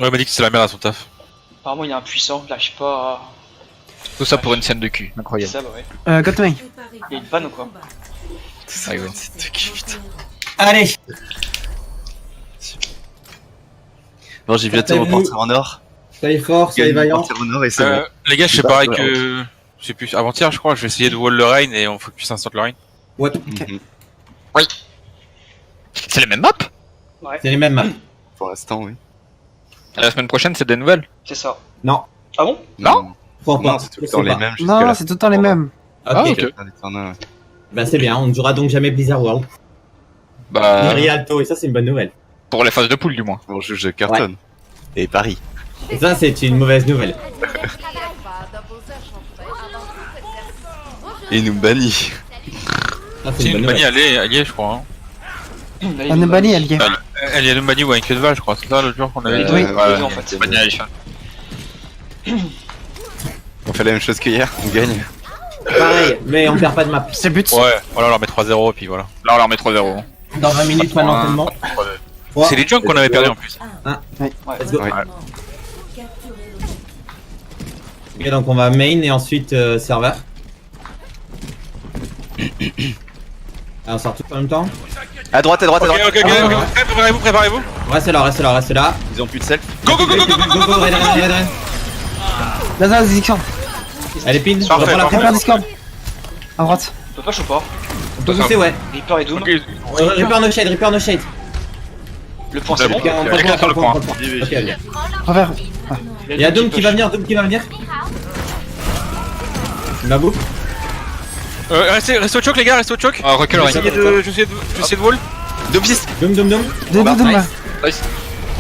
Ouais, il m'a dit que c'est la merde à son taf. Apparemment il est impuissant, il arrive pas Tout ça pour une scène de cul, à... incroyable. C'est ça, bah ouais. Gotomei. Il y a une panne ou quoi? Ah, oui. Allez. Bon, j'ai bientôt mon Portez-vous. portrait en or. Soyez fort, soyez Gagne mon vaillant. portrait en or et c'est bon. Les gars, je sais C'est pareil pas- que... Je sais plus, avant-hier je crois, je vais essayer de wall le rain et on focus instant le rain. Ouais, Mhm. C'est les mêmes maps? c'est les mêmes maps. Pour l'instant, oui. La semaine prochaine, c'est des nouvelles. C'est ça. Non. Ah bon? Non. Faut Non, pas. c'est tout le temps les mêmes jusqu'à Non, la c'est tout le temps les mêmes. Ah, Ok. ok. fin. Bah c'est bien, on ne jouera donc jamais Blizzard World. Bah, Rialto, et ça c'est une bonne nouvelle. pour les phases de poule, du moins. Bon, je cartonne. Et Paris. Et ça c'est une mauvaise nouvelle. Et nous bannit. Ça c'est C'est une bonne une bannie, nouvelle. elle y est, je crois. Hein. On est banni, elle y est. Elle y a une bannie ou un queue de val, je crois. C'est ça l'autre jour qu'on avait Oui, dit. oui, en fait. Annihilation. On fait la même chose qu'hier, on gagne. Pareil, mais on perd pas de map. C'est le but. Ouais, voilà, on leur met 3-0 et puis voilà. Là, on leur met 3-0. Dans 20 minutes maintenant seulement. C'est les junks qu'on avait perdu en plus. Let's go. Ouais. Ok, donc on va main et ensuite serveur. Ah, on sort tout en même temps. À droite, à droite, à Ok, droite. ok, ok, préparez-vous, préparez-vous. Reste là, reste là, reste là. Ils ont plus de self. Go, go, go, go, go, go, go, go, go, Red, red, red, red. Là, Discord. Elle est pin, je Parfait, reprends la parfait. Reaper Discord. À droite. On peut pas choper pas. On peut pousser, ouais. Reaper et Doom. Ok, Reaper no shade, Reaper no shade. Le point c'est bon. Ok, on prend Quelqu'un sur le point. on prend. Ok, ok. Revers. Il y a Doom qui va venir, Doom qui va venir. Ma bouffe. restez au choke les gars, restez au choke. Recule, Rain. J'essaie de wall. Deux pistes. Doom, Doom, Doom. Deux là.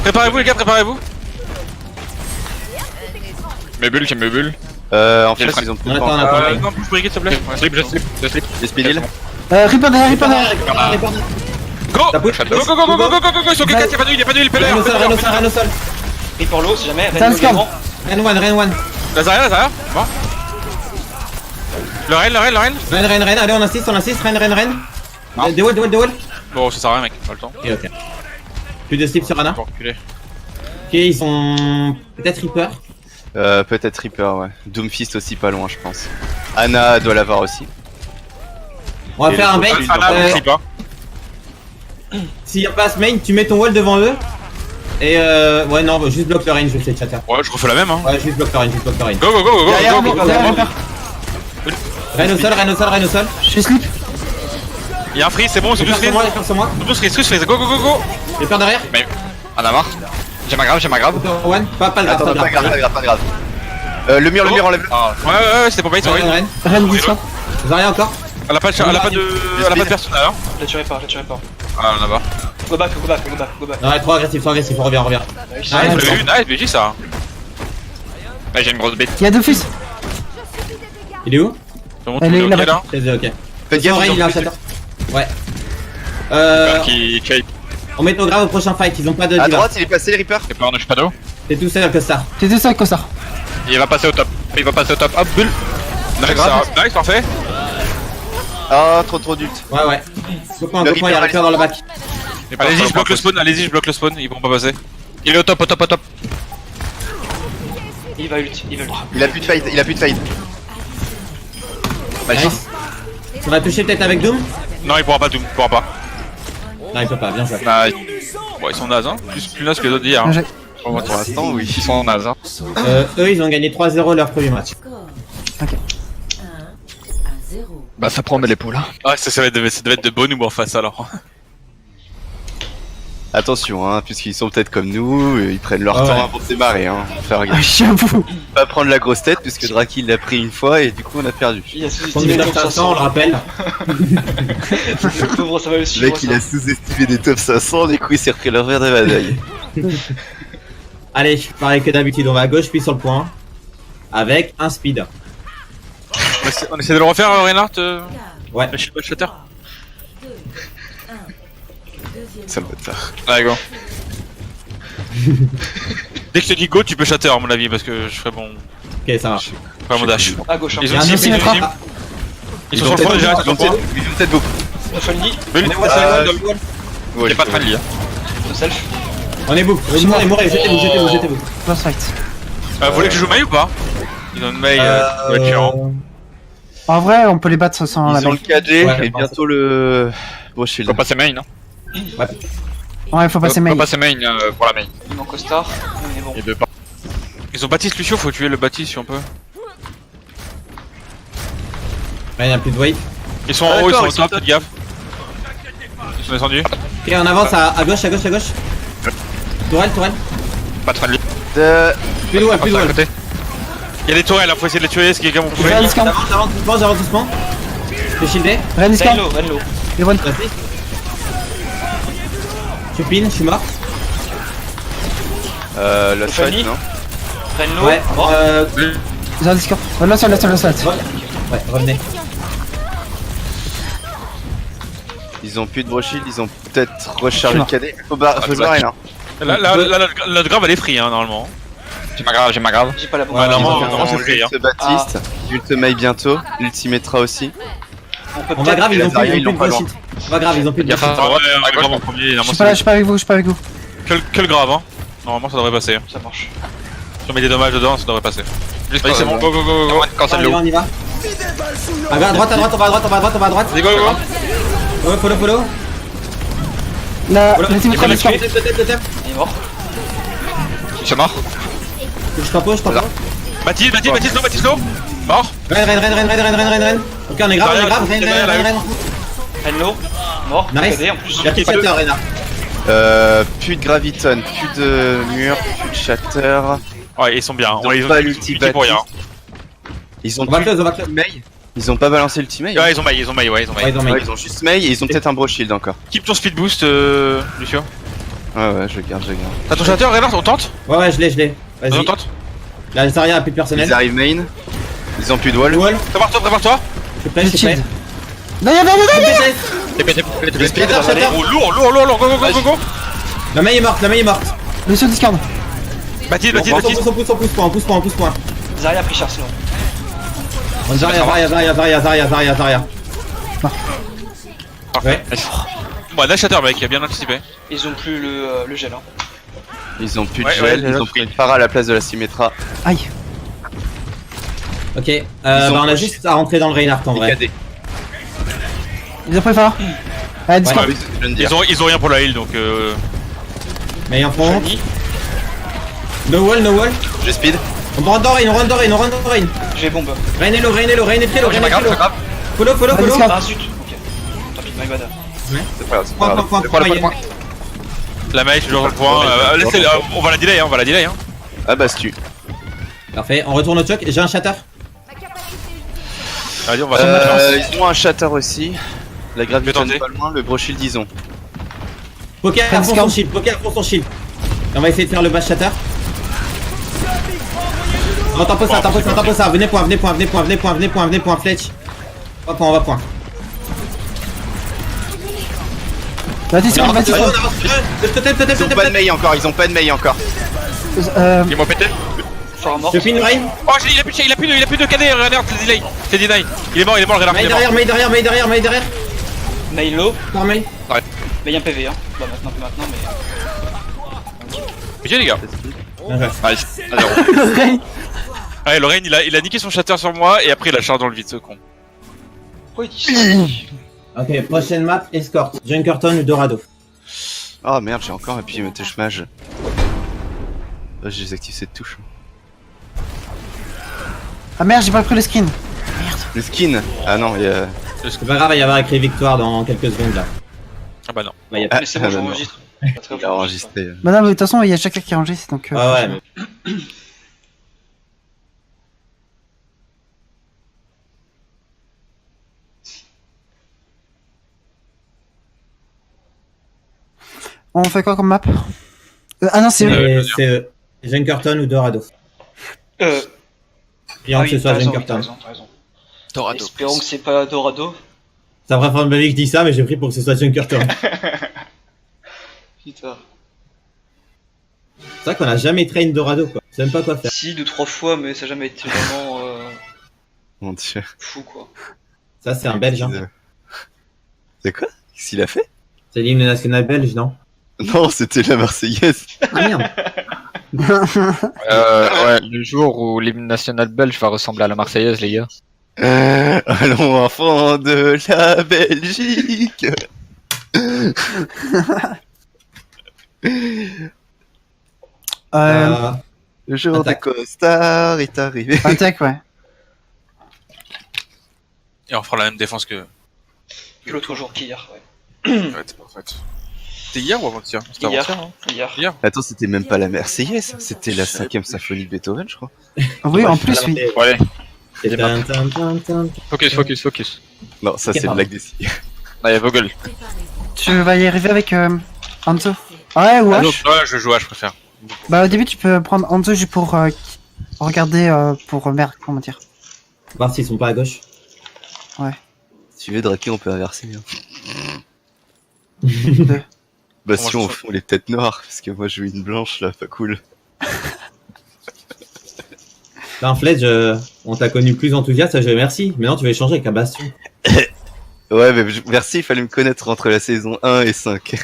Préparez-vous les gars, préparez-vous. Mes bulles, j'ai mes bulles. En fait, J'ai le ils ont plus On de attend, on temps. attend. Non, pousse brigade s'il te plaît. Je slip, je slip, je slip. Les speed heal. Reaper derrière, Reaper derrière. Reaper. Go. T'as push. Go, go, go, go, go, go, go, go, sur K4, y'a pas de heal, y'a pas de heal, Ren au sol, Ren au sol, Ren au sol. Reaper low si jamais. T'as un scam. Ren one, Ren one. Lazaria, bon. Le rail, Ren, Ren, Ren. Allez, on insiste, Ren, Ren, Ren. Non. Des wall, des wall. Bon, ça sert à rien mec, pas le temps. Ok, ok. Plus de slip sur Anna. Pour reculer. Ok, ils sont peut-être Reaper. Peut-être Reaper, ouais. Doomfist aussi pas loin, je pense. Anna doit l'avoir aussi. On va Et faire un le bait. profil, Ah là, on sait pas. S'il passe main, tu mets ton wall devant eux. Et ouais, non, juste bloque le range, je sais, chatter. Ouais, je refais la même hein. Ouais, juste bloque le range, juste bloque le range. Go, go, go, go, go, Derrière, go, go. derrière, Reaper. Ren au sol, Ren au sol, Ren au sol. Je suis slip. Y'a un freeze, c'est bon, c'est tous Reaper sur freeze. moi, Reaper sur moi. Tous freeze, go, go, go, go. Reaper derrière. On a marre. J'ai ma grave, j'ai ma grave. Reaper one. Pas le grave, Attends, pas pas le grave, grave. pas grave, pas grave. Le mur, enlève. Ah, ouais, c'était pour bait, sorry. Ren, Ren. Ren Discord. Zarya encore. Elle a pas de personnel hein. Je la tuerai pas, je la tuerai pas. Ah, on a pas. Go back, go back, go back, go back. Non, ouais, trop agressif, on revient, on revient. Nice. Ah, Vous l'avez vu, nice, BG ça. Là, j'ai une grosse bête. Il y a deux fils. Il est où? Je monte Elle est ok là-bas. là. Chez eux, ok. Faites Sur gaffe, Ren, ils ont il a un plus de- shatter. Ouais. Qui shape. On met nos graves au prochain fight, ils ont pas de À diva. droite, il est passé, Reaper. C'est pas un shadow. T'es tout seul, Costar. T'es deux ça, Costard. Il va passer au top. Il va passer au top. Hop, bulle. Nice, nice, parfait. Ah, trop d'ult. Ouais, ouais. Copain, Le copain, il y a Reaper, Reaper dans le back. Allez-y, je bloque le spawn, ils pourront pas passer. Il est au top, au top, au top. Il va ult, il va ult. Il a plus de fight, il a plus de fight. Nice. On va toucher peut-être avec Doom? Non, il pourra pas, Doom, il pourra pas. Non, il peut pas, bien joué. Nice. Bon, ils sont nazes hein, plus nazes que les autres d'hier. Bien Hein. joué. Pour l'instant, oui. Ils sont nazes. Hein. Eux, ils ont gagné 3-0 leur premier match. Bah, ça promet l'épaule. Hein. Ouais, ça devait être de bonnes ou en face alors. Attention, hein, puisqu'ils sont peut-être comme nous, ils prennent leur Ah temps ouais. avant de démarrer, hein. Faut faire Ah, gaffe. j'avoue. Pas prendre la grosse tête, puisque Draki l'a pris une fois et du coup on a perdu. Il a Contre sous-estimé les les top top 500, on le 500. rappelle. Le pauvre, ça va le Le suivre. mec il a sous-estimé des top 500, du coup il s'est repris leur verre de bataille. Allez, pareil que d'habitude, on va à gauche puis sur le point. Avec un speed. On essaie de le refaire, Reinhardt Ouais. Je sais pas, shatter. Ça me tard. Allez, go. Dès que je te dis go, tu peux shatter à mon avis, parce que je ferai mon. Ok, ça marche. Pas mon dash. À gauche, hein. Ils Il y a ont un team, aussi, ils ont mettra. team. Ils sont sur le point déjà, ils sont sur le point. Ils ont peut-être beaucoup. Infinity, Bulle. Ouais, Dans le wall. Il est pas très lié. no self. On est bouffe. Mourez, jetez-vous. Boss fight. Vous voulez que je joue Mei ou pas? Ils ont une Mei tuant. En vrai, on peut les battre sans la Ils ont main. le 4G Ouais, et bientôt le Broshield. Faut passer main, non? Ouais, faut passer main. Faut passer main pour la main. Il manque au star. On est bon. Et deux pas. Ils ont Baptiste Lucio, faut tuer le Baptiste si on peut. Là, il y a plus de wave. Ils sont en haut, ils sont au top, faites gaffe. Ils sont descendus. Ok, on avance à gauche. Tourelle. Pas de friendly. Plus de wall. À côté. Il y a des tourelles, faut essayer de les tuer, ce qui est quand même Je vais à discount. J'avance doucement. Je suis shieldé. Ren discount. Renlo. Et one. Je pin, je suis mort. La Fanny fight, non? Renlo. Ouais, Mort. Ils ont un discount. Là, seul. Ouais, revenez. Ils ont plus de Broshield, ils ont peut-être rechargé le cadet. Faut se barrer là. Là, notre grave elle est free, hein, normalement. J'ai ma grave. J'ai pas la bombe. Ouais, normalement, Ils ont c'est free, hein. l'ult Baptiste, l'ult Mei bientôt, l'ultimétra aussi. On peut On va grave, ils ont Lazarian, plus ils de l'ont pas bullshit. On va grave, ils ont plus de Gaffe, bullshit. Ouais, on à est gauche. grave en premier, Je normalement suis pas avec vous. que le grave, hein. Normalement ça devrait passer. Hein. Ça marche. Si on met des dommages dedans, ça devrait passer. Juste Ouais, c'est bon, go. Quand c'est le On y va. À droite, on va à droite. Vas-y, go. Ouais, follow. La Follow. team Le discount. tap. Il est mort. Je suis mort. Je t'en pose. Baptiste low. Mort. Ren. Ok, on est grave. Ren. Renlo. Mort. Nice. KD en plus. Y'a plus de shatter, Rena. Plus de graviton, plus de mur, plus de shatter. Ouais, ils sont bien. Ils ont Ouais, pas l'ulti pour rien. Ils ont On va close. Mei. Ils ont pas balancé l'ultimate. Ouais, ils ont Mei. Ouais, ils ont Ouais, mis. ils ont juste Mei et ils ont peut-être un Broshield encore. Keep ton speed boost, Lucio. Ouais, je garde. T'as ton shatter, Reynard, on tente? Ouais, je l'ai. On Vas-y. tente? La Zarya a plus de personnel. Ils arrivent main. Ils ont plus de wall. Wall. Prépare-toi. Je te J'ai plaît. shield. Non, y'a Shatter. Oh, lourd, go. La main est morte. Le sur discount. Baptiste. On pousse point. Zarya a pris Charles. On Zarya. Ouais. Bon, là, shatter, mec, il a bien anticipé. Ils ont plus le gel. Hein. Ils ont plus de Ouais, gel. ouais, Ils ont pris une para à la place de la Symmetra. Aïe. Ok. On a juste à rentrer dans le Reinhardt en vrai. KD. Ils ont pris fort. Allez, discount. Oui, je viens de dire. Ils ont rien pour la heal, donc Mais en front. Fanny. No wall. Je speed. On run dans Rain. J'ai bombe. Rain est low. J'ai ma grave, c'est grave. Follow. discount. Ah zut. Ok. Tant pis, my bad. C'est pas grave, c'est pas grave. Point. la Mei, je suis toujours sur le point. Laissez, on va la delay, hein. Ah bah, c'est tu. Parfait, on retourne au choc. J'ai un shatter. Allez, on va se Ils ont un shatter aussi. La Je graviton vais tenter. pas loin, le Broshield ils ont. Poker à fond son shield. Et on va essayer de faire le bash shatter. Non, t'en poses ça. Venez point, flèche. On va point. La discount. Ils ont pas de Mei encore, Ils m'ont pété. Fort mort. Je pin Rain. Oh, il a plus de KD, Reynard, c'est delay. Il est mort, le Reynard. Main derrière. Mail low. Par main. Mais y'a un PV. Hein. Bah maintenant, mais. Ok, les gars. Allez, Ouais, le Reyn, il a niqué son shatter sur moi et après il a chargé dans le vide, ce con. Pourquoi il dit ça? Ok, prochaine map, escort. Junkerton ou Dorado. Oh merde, j'ai encore appuyé ma touche mage. Oh, j'ai désactivé cette touche. Ah merde, j'ai pas pris le skin. Le skin. Ah non, il y a. C'est pas grave, il va y avoir écrit victoire dans quelques secondes là. Ah bah non. Bah, y a Ah, Mais c'est bon, non, j'enregistre. Pas très Il a fort. enregistré. Bah non, mais de toute façon, il y a chacun qui enregistre donc. Ah ouais, mais... On fait quoi comme map? Ah non, c'est eux. C'est Junkerton ou Dorado. Prions que ce soit Junkerton. T'as raison. Dorado. Espérons que c'est pas Dorado. C'est la première fois de ma vie que je dis ça, mais j'ai pris pour que ce soit Junkerton. Putain. C'est vrai qu'on a jamais train Dorado quoi. Je sais même pas quoi faire. Si, 2-3 fois, mais ça a jamais été vraiment Mon dieu. fou quoi. Ça c'est un belge hein. C'est quoi? Qu'est-ce qu'il a fait? C'est l'hymne national belge non? Non, c'était la Marseillaise. Ah merde. Ouais, le jour où l'hymne national belge va ressembler à la Marseillaise, les gars. Allons, enfants de la Belgique. Le jour de Attaque. Costard est arrivé. Attaque, ouais. Et on fera la même défense que. Que l'autre jour qu'hier, ouais. En fait. C'était hier ou avant-hier? C'était Hier. avant-hier, hein. Hier. Attends, c'était même pas la Marseillaise, c'était la 5ème symphonie de Beethoven, je crois. Oui, en plus, oui. Bon, allez, Et tin, tin, tin, tin. focus. Non, ça Ok, c'est pardon. Black Desi. Allez, Vogel. Tu vas y arriver avec Hanzo. Ouais, ou Ah, H. non, ouais, je joue H, je préfère. Bah, au début, tu peux prendre Hanzo juste pour regarder, pour merde, comment dire. Voir s'ils sont pas à gauche. Si tu veux Draké, on peut inverser. Hein. Deux. Bah Moi, si je on trouve- fout les têtes noires, parce que moi je joue une blanche là, pas cool. Là, en Fledge, on t'a connu plus enthousiaste à jouer Merci. Maintenant, tu vas échanger avec un Bastion. Ouais, mais merci, il fallait me connaître entre la saison 1 et 5.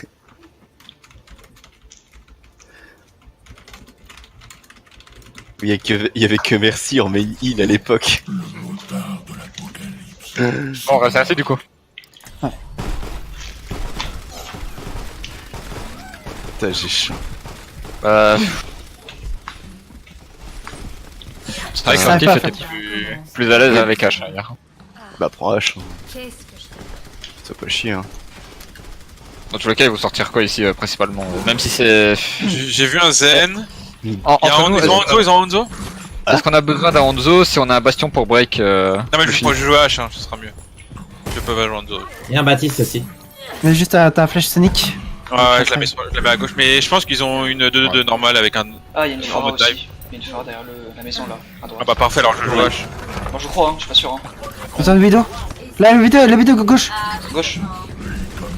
Il y avait que Merci en main heal à l'époque. Bon, on reste assez du coup. Putain, j'ai chaud. C'est vrai que Ça va Santif pas était faire. plus à l'aise avec H hier. Bah prends H, hein. Sois pas chier, hein. Dans tous les cas, ils vont sortir quoi ici principalement même si c'est. J'ai vu un Zen. En, Il y a entre nous, ils ont Hanzo, ils ont Hanzo. est-ce qu'on a besoin d'un Hanzo si on a un bastion pour break Non, mais le juste moi je joue à H, hein, ce sera mieux. Je peux pas jouer Hanzo. Il y a un Baptiste aussi. Mais juste ta flèche Sonic. Ouais, je la mets à gauche, mais je pense qu'ils ont une 2-2-2 normale avec un. Ah, il y a une En Pharah mode aussi. dive. Il y a une Pharah derrière la maison là, à droite. Ah bah parfait, alors je joue à H. Moi je crois, hein, je suis pas sûr. Hein. Attends, la vidéo. Là, la vidéo gauche. Gauche.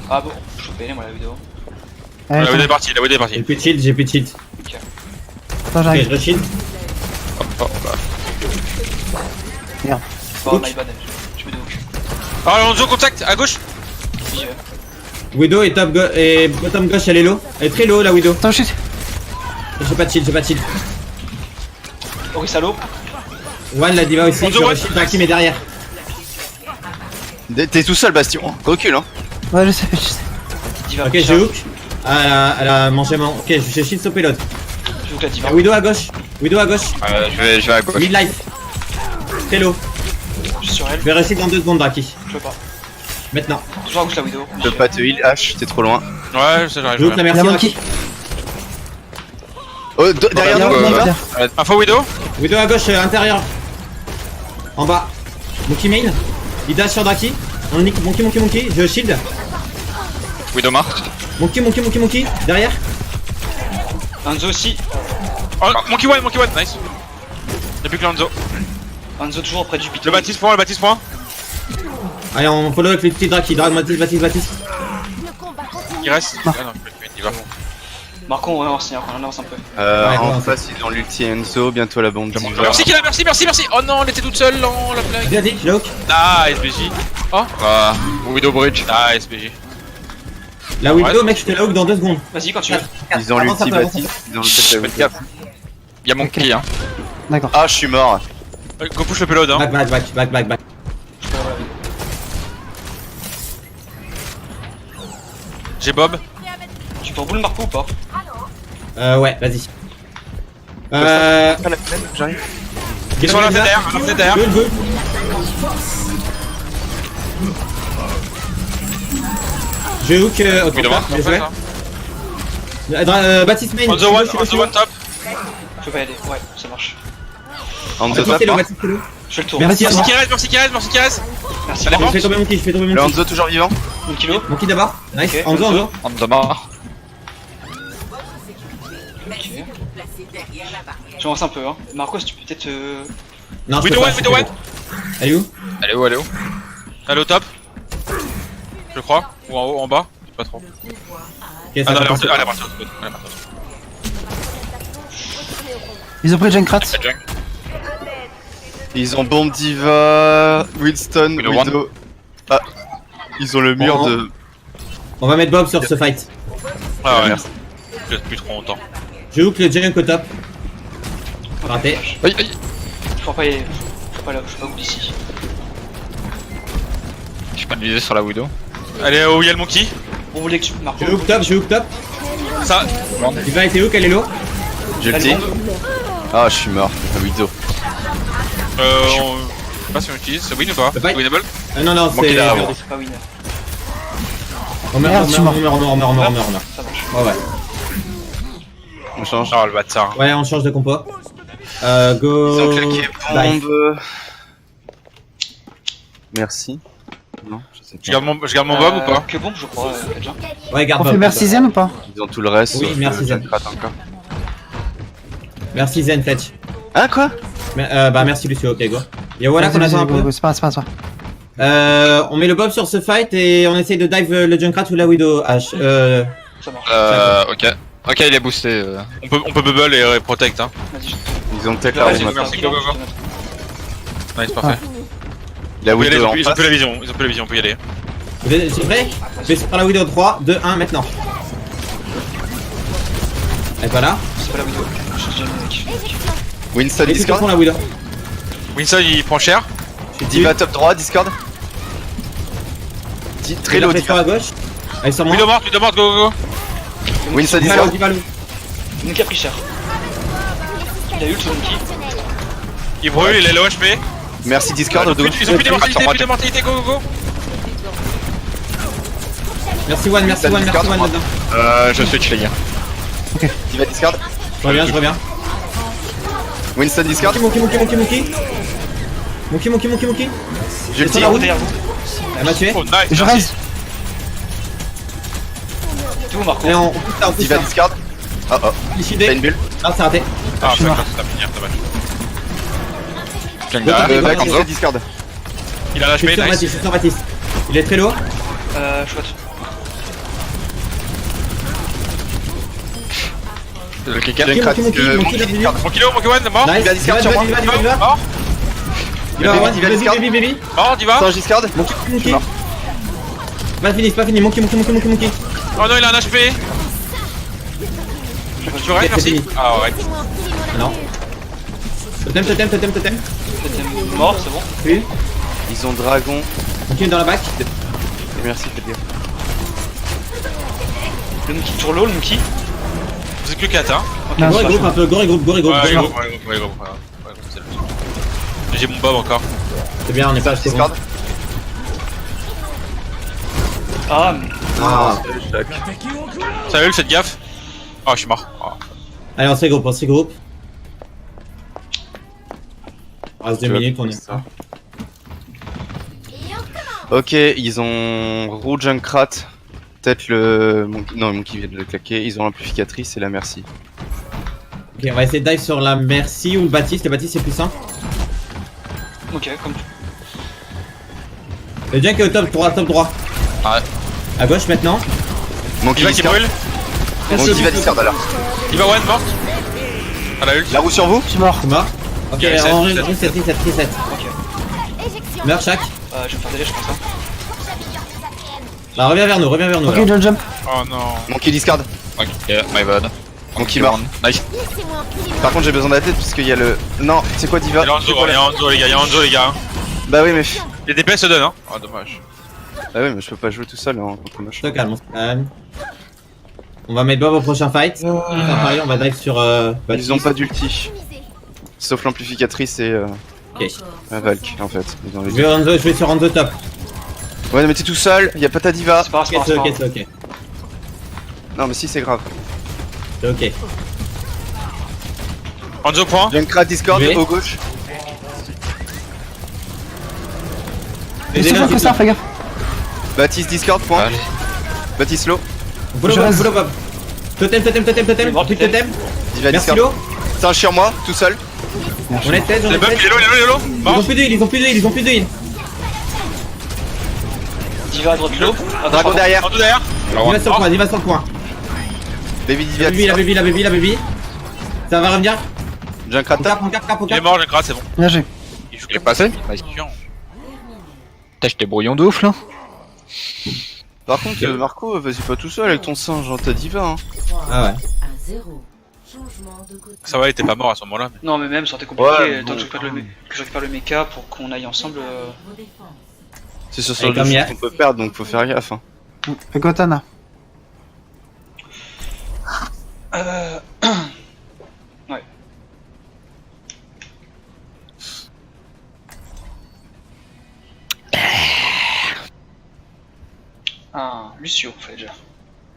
Ah bon, je suis péné moi la vidéo. Allez, La attends, WD est partie, la WD est J'ai partie. plus de shield, j'ai plus de shield. attends, Ok, j'arrive. je reshield. Oh my bad, je mets de hook. Ah, Hanzo, contact, à gauche. Oui, Widow et et bottom gauche, elle est low. Elle est très low, la Widow. Attends, chute. J'ai pas de shield, j'ai pas de shield. Ori Salo. One, la diva aussi. Hanzo, Je one. reshield Draki, mais derrière. T'es tout seul, Bastion. Recule, hein. Ouais, je sais. Diva. Ok, j'ai hook. Elle a mangé mon. Ok, je shield sur payload. Je hook la Diva. Widow à gauche. Widow à gauche. Je vais à gauche. Mid life. Très low. Je suis sur elle, Je vais reshield dans 2 secondes, Draki. je peux pas. Maintenant. Toujours à gauche la Widow. Je peux pas te heal, H, t'es trop loin. Ouais, ça j'arrive. Je hook la Y'a merci. Monkey. Oh, derrière Y'a nous, Monkey. Info Widow. Widow à gauche, intérieur. En bas. Monkey main. Il dash sur Draki. On nique Monkey. Je shield. Widow mort. Monkey. Derrière. Hanzo aussi. Oh, Monkey One, nice. Y'a plus que Hanzo. Hanzo toujours auprès du pit. Le Baptiste point. Allez, on follow avec les petits Draki. Baptiste. Il reste. Non. Ah non, il va. Marco, on avance, on avance un peu. En ouais. face, ils ont l'ulti Enzo, bientôt la bombe. Merci qu'il a, merci. Oh non, elle était toute seule dans la blague. Bien dit, je hook. Ah, SBJ. Oh. Ah, Widow Bridge. Ah, SBJ. La Widow, Ouais, mec, je te la hook dans 2 secondes. Vas-y, quand tu veux. Ils ont Avance un l'ulti peu, avance un peu. Baptiste, ils ont le Faites gaffe. Y'a Monkey hein. D'accord. Ah, je suis mort. Go push le payload, hein. Back. J'ai Bob. Tu peux rebull Marco ou pas? Ouais, vas-y. J'arrive. Ils sont à la fenêtre derrière. Good. Je hook, ok, Widow mort. bien joué. Baptiste main. Hanzo One top. Je peux pas y aller, ouais, ça marche. Hanzo Baptiste top, est low, mort. Baptiste est low. Je fais le tour. Merci, Merci Merci. qui reste. Merci. Allez, Je fais tomber Monkey, Le Hanzo toujours vivant. Une kilo. Monkey d'abord. Nice. Ok. Hanzo. Hanzo mort. Ok. J'avance un peu, hein. Marco, si tu peux peut-être. Non, je Widow peux pas, One, je Widow peux One. pas. Elle est où? Elle est où Allô top. Je crois. Ou en haut, en bas. Je sais pas trop. Ok, ça Ah non, va elle est passer. partie. Ils ont pris Junkrat. Ils ont bombe Diva, Winston, Widow Widow. Ah, ils ont le mur Oh. de. On va mettre Bob sur ce fight. Ah ouais, Merci. je depuis trop longtemps. Je hook le junk au top. Raté. Aïe, aïe. Je peux pas y aller. Je peux pas là, je peux pas d'ici. Je peux pas viser sur la Widow. Allez, où il y a le monkey? Vous voulez que tu marques Je hook top, je hook top. Ça, Il va être hook, elle est low. J'ai le tir. Ah, je suis mort. La Widow. on... Je sais pas si on utilise, c'est win ou pas? Le fight. Winnable? Non, non, Monkey c'est. là, perdu. avant. C'est pas winner. On meurt, Merde, on tu meurt, meurs. on meurt. Ça marche. Ouais, ouais. On change. Oh le bâtard. Ouais, on change de compo. Go. Ils ont claqué Dive. bombe. Merci. Non, je sais Je pas. garde mon bob ou pas? Que bombe, je crois, déjà. Ouais, garde On Bob. fait Mercizen ou pas? Ils ont tout le reste. Oui, sauf merci, le Zen. Junkrat encore. Merci Zen, Fletch. Hein, quoi? Bah, merci Lucio, ok, go. Et voilà qu'on Vas-y, attend un vas-y, peu. c'est pas grave. On met le Bob sur ce fight et on essaye de dive le Junkrat ou la Widow H. Ça marche. Ok. Ok, il est boosté. On peut bubble et protect hein. Vas-y, Ils ont peut-être je la Vas-y, roue merci, maintenant. go, go, go. Nice, parfait. La On peut y aller, Widow en ils ont plus face. la vision, ils ont plus la vision, on peut y aller. Vous êtes prêts? Je vais sur la Widow 3, 2, 1, maintenant. Elle est pas là? C'est pas la vidéo. Je cherche jamais mec. Winston Et tout Discord. fond la Widow. Winston il prend cher. Diva top droit, Discord. Très low, Pression à Diva. gauche. Elle sort moi. Widow morte, go go go. Winston Diva low, Discord. Diva low. Monkey a pris cher. Il a ult ce Monkey. Il brûle, il est low HP. Merci Discord. Ils ont plus Odo. de mortalité, go go go. Merci One, merci One, merci One dedans. Je switch les gars. Diva Discord. Je reviens. Winston Discord. Monkey. J'ai le Sur la tir. route. Derrière vous. Elle m'a tué. Oh nice, Je merci. reste. Tout Marco. Et on pousse ça, on pousse Diva ça. Discord. Oh oh. Ici T'as une D. bulle. Ah, c'est raté. Ah, suis fuck, mort. c'est dommage. Ah, Back Discord. on Discord. Il a Je suis l'HP, sur nice. Baptiste, je suis sur Baptiste. Il est très low. Chouette. Le kicker. Monkey, Mon kilo, mon one, mort. Nice. Diva Discord sur moi. Diva. Mort. Diva Discord. Baby. Mort, Diva. Sans Discord. Monkey. Pas fini, c'est pas fini. Monkey. Oh non, il a un HP. Tu règles, C'est merci. fini. Ah ouais. Non. Totem. C'était mort, c'est bon. Oui. Ils ont dragon. Monkey dans la back. Merci, faites dire. Le Monkey toujours low, le Monkey. Vous êtes que 4 hein. Non, Go je et groupe un peu, go et groupe. Ouais, gros, c'est le but. J'ai mon bob encore. C'est bien, on est pas acheté. Discord. Ah, mais. Ah. Salut, cette gaffe. Oh, je suis mort. Oh. Allez, on se regroupe. Il reste 2 minutes, on est. Ok, ils ont roux Junkrat. Peut-être le. Non, le Monkey vient de le claquer. Ils ont l'amplificatrice et la merci. Ok, on va essayer de dive sur la Merci ou le Baptiste. Le Baptiste c'est plus simple. Ok, comme tu. Le junk est au top droit. Ouais. À gauche maintenant. Monkey Diva qui Discord. brûle. Monkey Diva Discord alors. Diva one morte. Ah la ult. La roue sur vous. suis mort. C'est mort. Ok, Reset, on reset. reset. Meurs chaque. Je vais me faire délai, je pense. Hein. Bah reviens vers nous Ok, alors. je jump. Oh non. Monkey Discord. Ok, my bad. Monkey mort. Nice. Par contre, j'ai besoin de la tête parce qu'il y a le. Non, c'est quoi Diva? Il y a Hanzo, les gars. Bah oui, mais. Les DPS se donnent hein. Oh dommage. Bah oui, mais je peux pas jouer tout seul hein, contre machin. On se calme. On va mettre Bob au prochain fight. Pareil, on va dive sur Ils ont pas d'ulti. Sauf l'amplificatrice et Ok. la Valk en fait. Ils ont les Je vais sur Hanzo top. Ouais, mais t'es tout seul, y a pas ta Diva. C'est pas grave, c'est pas grave. Ok. Non, mais si, c'est grave. C'est ok. Hanzo point. Junkrat Discord Oui. au gauche. Je suis sûr que ça, fais gaffe. Baptiste Discord, point. Allez. Baptiste low. Follow Je reste. Bob. Totem. mort, Plus de totem. totem. Diva Merci Discord. Lo. C'est un sur moi, tout seul. On est tête, Le buff, il est low. Ils ont Mort. plus d'huile. Diva à droite low. Dragon derrière. Hanzo derrière. Diva sur le coin. Baby Diva La Discord. baby. Ça va revenir. Junkrat top. On cap. Il est mort, le grade, c'est bon. Bien joué. Il joue Il est passé. chiant. Putain, j'étais brouillon de ouf là. Par contre, Marco, vas-y pas tout seul avec ton singe, hein, t'as diva, hein. Ah ouais. Ça va, il était pas mort à ce moment-là. mais- Non mais même ça aurait été compliqué, Ouais, tant bon. que je récupère le mecha pour qu'on aille ensemble. C'est sur Et le comme jeu y a- qu'on peut perdre, donc faut faire gaffe, hein. Gotana. Ouais. Ah, Lucio, fallait déjà.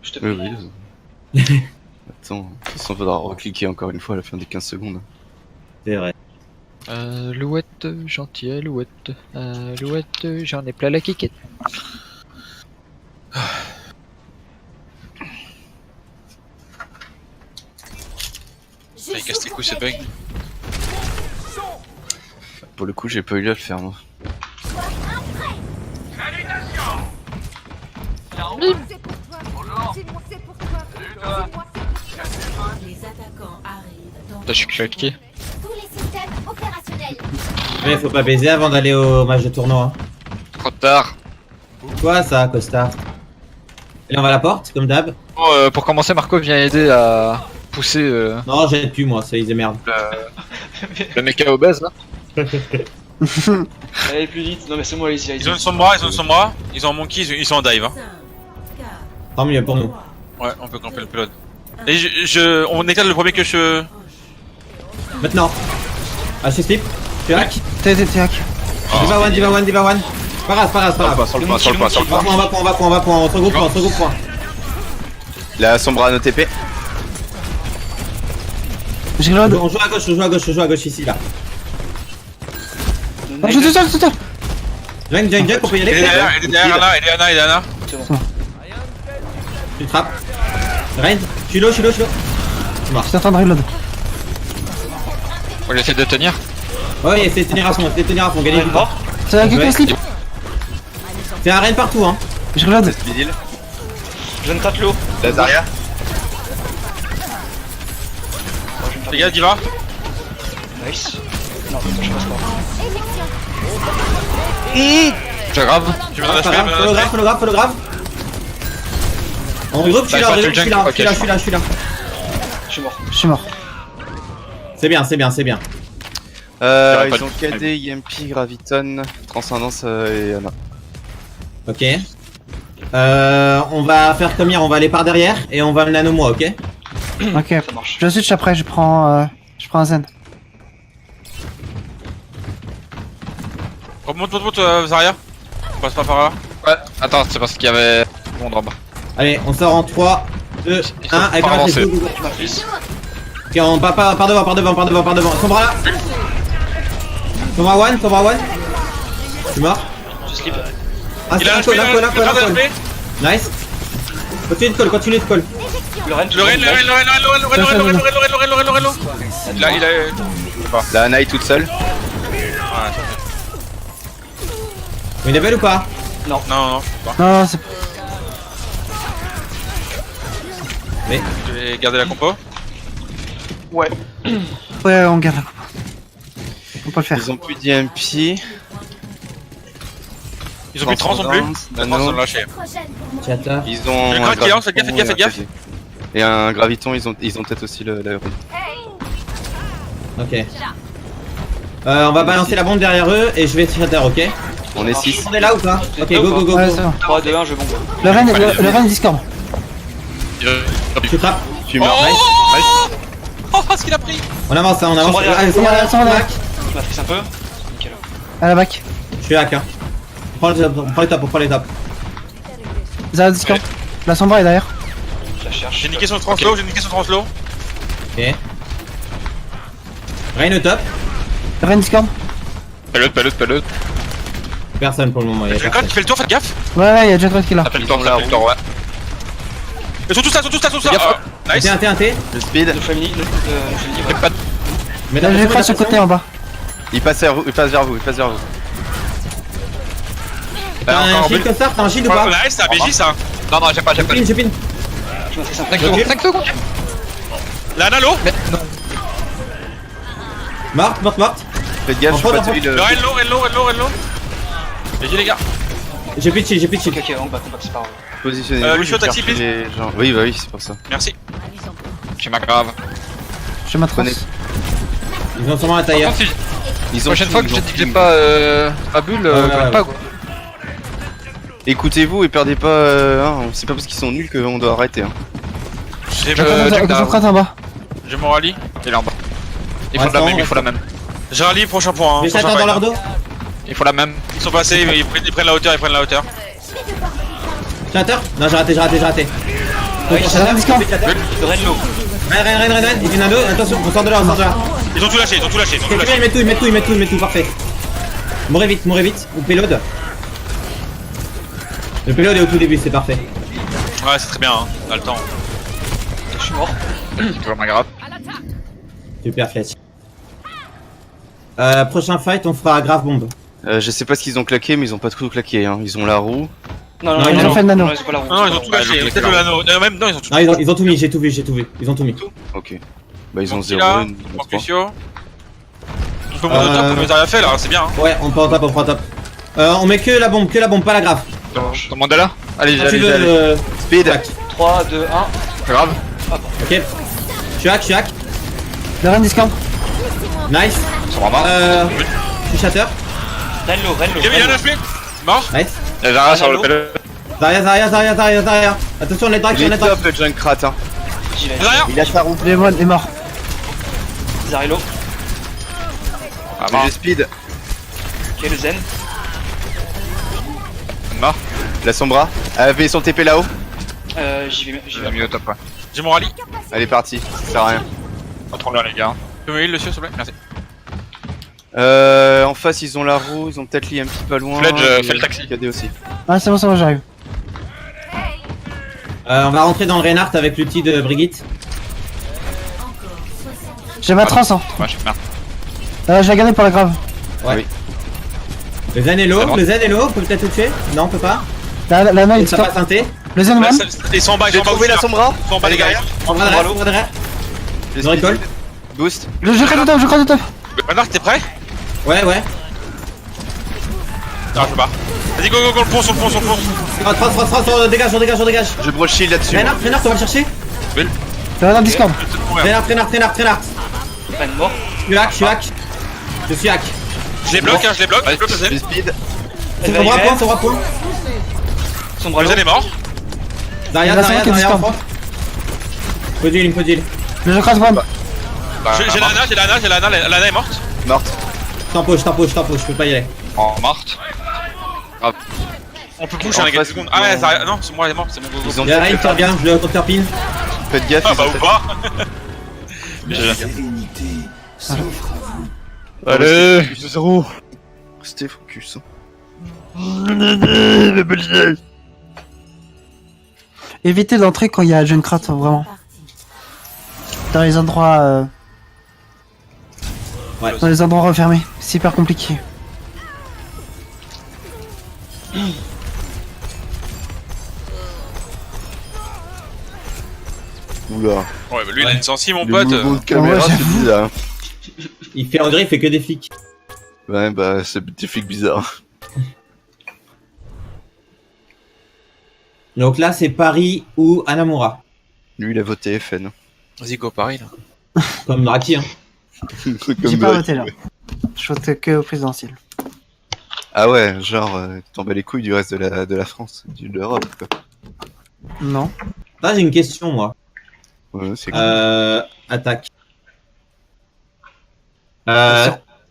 Je te Oui, prie. oui. Attends, de toute façon, faudra recliquer encore une fois à la fin des 15 secondes. C'est vrai. Louette, gentille Louette. Louette, j'en ai plein la quiquette. Il casse les couilles, c'est bug. Pour le coup, j'ai pas eu lieu à le faire, moi. C'est pour toi. Dis-moi, c'est pour toi. Dis-moi, c'est pour toi. Les attaquants arrivent dans Là, je suis claqué. Tous les systèmes opérationnels. Mais faut pas baiser avant d'aller au match de tournoi. Hein. Trop tard. Quoi ça, Costard? Et on va à la porte, comme d'hab? Bon, pour commencer, Marco vient aider à pousser Non, j'aide plus moi, c'est ils merde. le mecha obèse là. Allez plus vite, non mais c'est moi, allez-y, allez-y. Ils ont une sombra, ils ont une sombra. Ils ont un monkey, ils sont en dive. Hein. 5, 4, Tant mieux pour nous. Ouais, on peut camper le payload. Et on éclate le premier que je. Maintenant. Ah, je suis slip. Tu hack. T'es hack. Diva one, diva one, diva one. Pas grave, pas grave, pas grave. Sur le point, sur le point, sur le On va point. point, on va point, on va point, on se regroupe point, on se regroupe point. La Sombra à nos TP. J'ai reload. On joue à gauche, on joue à gauche, on joue à gauche ici là. Oh, je suis tout seul, tout seul. Junk, junk, junk, on peut y aller. Elle est derrière, elle est derrière, Anna, elle est Anna, elle est Anna. Tu trappes. Rain, je suis low, je suis low, je suis low. J'étais en train de reload. On essaie de tenir. Ouais, essayez de tenir à fond, essayez de tenir à fond, gagnez du temps. C'est la quelqu'un Ouais. slip. C'est un Rain partout hein. Je reload. Speedil. Je ne tâte l'eau. Lazaria. Les gars, Diva. Nice. Non, je passe pas. C'est grave. Tu me donnes Pas HP, grave, me follow donnes grave, HP. follow grave, follow grave. On regroupe, je suis là, Bah, je il suis faut là, que je suis là, je suis là, je suis là, je suis là. Je suis mort. Je suis mort. C'est bien, c'est bien, c'est bien. Ils ont KD, EMP, Graviton, Transcendance et Anna. Ok. On va faire comme hier, on va aller par derrière et on va le nano moi, ok? Ok. Ça marche. Je switch après, je prends un zen. Monte, Zarya. On passe pas par là. Ouais, attends, c'est parce qu'il y avait monde en bas. Allez, on sort en 3, 2, Il faut 1, avec pas la matrice. avancer. Go, go, go. Tu m'as pris. Ok, on part par devant, par devant, par devant, par devant. Sombra là. Sombra one, Sombra one. Je suis mort. Je slip. Ah, Il c'est a un HP, call, il un call, un call, un call. HP. Nice. Continue de call, continue de call. Le Ren, Le Ren. Là, il a. La Anna est toute seule. Une level ou pas? Non, non. Non, c'est Je vais garder la compo. Ouais. Ouais, on garde la coupe. On peut le faire. Ils ont plus d'EMP. Ils ont plus de trans non plus. Les trans sont Nano. lâchés. Prochaine pour moi. Chata. Ils ont. Le un crack qui lance, graviton faites gaffe. Et un graviton, ils ont peut-être aussi l'aéron. Ok. On va balancer la bombe derrière eux et je vais tirer terre, ok? On est 6. On est là ou pas? Ok, go, go, go, Ouais, go. c'est bon. 3, 2, 1, je bombe. Le Ren Discord. Je trappe. Tu meurs. Oh, ce qu'il a pris. On avance, hein, on avance. Sombra derrière. Allez, Sombra derrière, Sombra derrière. hack. Tu m'as pris un peu. Nickel. À la back. Je suis hack, hein. Prends les top, prends les top. Zara Discord. La Sombra est derrière. Je la cherche. J'ai niqué son translow, Ok. Rain au top. Le Ren Discord. Pelote. Personne pour le moment. Le crack qui fait le tour, faites gaffe. Ouais, il y a Junkrat qui est là. Appelle le tour, ouais. Ils sont tous là. Nice. Un T. Le speed. Le Family, le Family, ouais. Mais Il y a Junkrat sur le côté en bas. Il passe vers vous. Il passe vers vous. T'as un shield comme ça? T'as un shield ou pas? Nice, c'est un BJ ça. Non, j'ai pas. Je pin. Tu m'as pris 5 5 secondes. La nano. Morte. Faites gaffe, je Enfant, peux pas enfant. tuer le. Le Hello. BJ les gars. J'ai plus de shield, Ok, on bat, c'est pas grave. Positionnez-vous. Lucio, je vais taxi, chercher les gens. Oui, bah oui, c'est pour ça. Merci. J'ai ma grave. J'ai ma trans. Prenez. Ils ont sûrement un tailleur. Ils ont Prochaine tout, fois que ils je ont te dis que tout. j'ai pas ma bulle, ouais. pas quoi. Écoutez-vous et perdez pas. Hein, c'est pas parce qu'ils sont nuls qu'on doit arrêter. Hein. J'ai J'attends Junkrat en bas. j'ai mon rallye. Il est en bas. Il Ouais, faut la c'est même, bon, il faut la même. J'ai rallye, prochain point. Hein, Les prochain chatons dans fight, leur hein. dos. Il faut la même. Ils sont passés, ils prennent la hauteur, ils prennent la hauteur. Chatter? Non, j'ai raté. Ouais, Chatter, Discord. Le Renlo. Ren. Il vient d'un dos. Attention, on sort de là. Ils ont tout lâché. Il met tout, parfait. Mourez vite. Ou payload. Le payload est au tout début, c'est parfait. Ouais, c'est très bien, hein. On a le temps. Je suis mort. Toujours ma grave. Super flèche. Prochain fight, on fera grave bombe. Je sais pas ce qu'ils ont claqué, mais ils ont pas tout claqué. Hein. Ils ont la roue. Non, ils ont fait le nano. Non, ils ont pas la roue. Non, ils ont tout lâché. Peut-être le nano. Même, non, ils ont tout. Non, ils ont tout mis, j'ai tout vu. Ils ont tout mis. Ok. Bah ils ont Donc, 0. là, ils ont Mon trois. Crucio. On peut monter au top, on les a rien fait là, c'est bien. Hein. Ouais, on prend top. On met que la bombe, pas la grave. Ton Mandala. Allez, Si tu allez, veux, allez. Speed. hack. 3, 2, 1. Pas grave. Ok. Je suis hack. Le Ren Discord. Nice. Ils sont vraiment. Je suis shatter. Renlo. Il y a un HP. Mort. Nice. Il y a sur le pédale. Zarya. Attention, on est drag, Il est top le Junkrat. Hein. J'y vais. Derrière. Il lâche la roue. Il est mort. Zarilo. Ah, mort. J'ai speed. Ok, le Zen. Mort. La Sombra. Elle avait son TP là-haut. J'y vais. J'ai mis au top, ouais. J'ai mon rallye. Elle est partie. Ça sert à rien. Pas trop bien, les gars. Tu peux me heal le ciel, s'il te plaît. Merci. En face, ils ont la roue. Ils ont peut-être lié un petit peu loin. Fledge, et fais le taxi. KD aussi. Ah, c'est bon, j'arrive. On va rentrer dans le Reinhardt avec l'outil de Brigitte. J'ai ma trans. Hein. Ouais, merde. Je vais garder pour la grave. Le Zen est low, C'est bon. on peut peut-être le tuer. Non, on peut pas. La main, Ça va synthé. Le Zen Là, one. ils sont en bas, ils J'ai sont en bas. trouvé la Sombra. Ils sont en bas, les gars. On va derrière. J'ai Je récolte. speed. Boost. Je crée au top. Bernard, t'es prêt? Ouais. Non, je peux pas. Vas-y, go, le pont, sur le pont. On dégage. Je broche shield là-dessus. Reinhardt, on va le chercher. Le Ren Discord. Reinhardt. Ren mort. Je suis hack. Je les bloque, je les bloque le J'ai zen. speed. Elle Son va y bras point. Son Le bras zen est mort. Zarya, Il y en a cinq qui Discord. Faut deal. Le Junkrat bombe. J'ai Lana est morte. Morte. Je peux pas y aller. Oh, morte. On peut push En hein, les gars, face, 2 secondes. ils Ah ouais, ont- ça... non, c'est moi, elle est morte, c'est mon gogo. Ils ont Y'a Rain qui revient, je le counterpin. Faites gaffe. Ah ils bah ont ou pas. Allez. Zéro. C'était focus. Évitez d'entrer quand il y a Junkrat, vraiment. Dans les endroits. Ouais. Dans les endroits refermés. C'est hyper compliqué. Oula. Ouais, bah lui il a une sensi, mon Le pote. mouvement de caméra, Ouais, c'est j'avoue. bizarre. On dirait il fait que des flics. Ouais, bah, c'est des flics bizarres. Donc là, c'est Paris ou Anamura. Lui, il a voté FN. Vas-y, go Paris là. Comme Draki, hein. J'ai pas voté là. Je vote que au présidentiel. Ah ouais, genre, t'en bats les couilles du reste de la France, de l'Europe, quoi. Non. Là, j'ai une question, moi. Ouais, c'est cool. Attaque.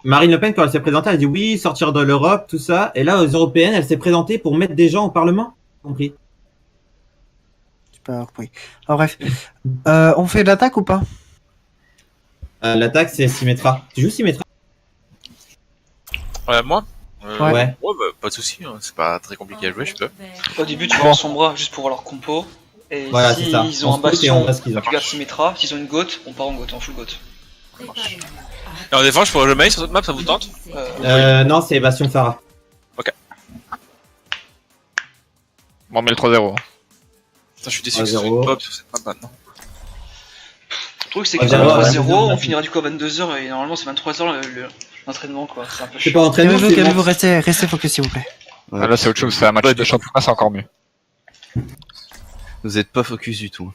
Marine Le Pen, quand elle s'est présentée, elle a dit oui, sortir de l'Europe, tout ça. Et là, aux européennes, elle s'est présentée pour mettre des gens au Parlement. Compris. J'ai pas compris. Alors, bref. On fait de l'attaque ou pas? L'attaque, c'est Symmetra. Tu joues Symmetra? Moi Ouais. Ouais. bah, pas de soucis, hein. C'est pas très compliqué à jouer, je peux. Au début, tu vois son bras juste pour voir leur compo. Et Voilà, si c'est ça. ils ont On un se pousse et on bastion, voit ce qu'ils ont. tu gardes Symmetra. S'ils ont une goth, on part en goth, en full goth. Et en défense, je pourrais le mail sur cette map, ça vous tente? Non, c'est Bastion Farah. Bon, on met le 3-0. Putain, je suis déçu que ce 1-0. soit une pop sur cette map maintenant. Le truc, c'est Ouais, que j'avoue, 23-0, ouais. on finira du coup à 22h et normalement c'est 23h l'entraînement quoi. C'est un peu C'est chiant. pas entraînement, c'est Calmez-vous, restez focus s'il vous plaît. Ouais. Ah, là, c'est autre chose, c'est un match de championnat, c'est encore mieux. Vous êtes pas focus du tout.